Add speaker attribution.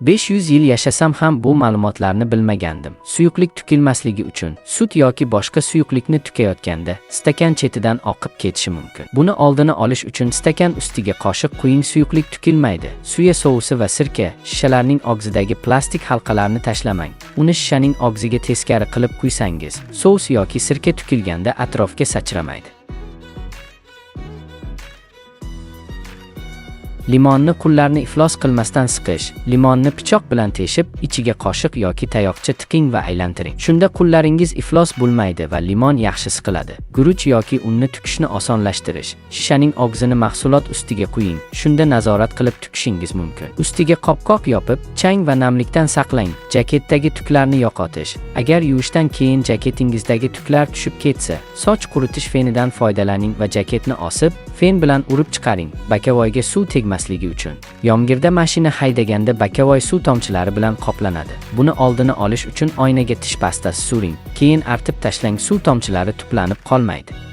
Speaker 1: 500 yil yashasam ham bu ma'lumotlarni bilmagandim. Suyuqlik tukilmasligi uchun sut yoki boshqa suyuqlikni tukayotganda stakan chetidan oqib ketishi mumkin. Buni oldini olish uchun stakan ustiga qoshiq quying, suyuqlik tukilmaydi. Suya sovusi va sirka shishalarning og'zidagi plastik halqalarni tashlamang. Uni shishaning og'ziga teskari qilib quysangiz, sous yoki sirka tukilganda atrofga sachramaydi. Limonni qullarni iflos qilmasdan siqish. Limonni pichoq bilan teshib, ichiga qoshiq yoki tayoqcha tiqing va aylantiring. Shunda qullaringiz iflos bo'lmaydi va limon yaxshi siqiladi. Guruch yoki unni tukishni osonlashtirish. Shishaning og'zini mahsulot ustiga quying. Shunda nazorat qilib tukishingiz mumkin. Ustiga qopqoq yopib, chang va namlikdan saqlang. Jaketdagi tuklarni yo'qotish. Agar yuvishdan keyin jaketingizdagi tuklar tushib ketsa, soch quritish fenidan foydalaning va jaketni osib, fen bilan urib chiqaring. Bakavoyga suv tegmasligi uchun. Yomg'irda mashina haydaganda bakavoy suv tomchilari bilan qoplanadi. Buni oldini olish uchun oynaga tish pastasi suring. Keyin artib tashlang, suv tomchilari tuplanib qolmaydi.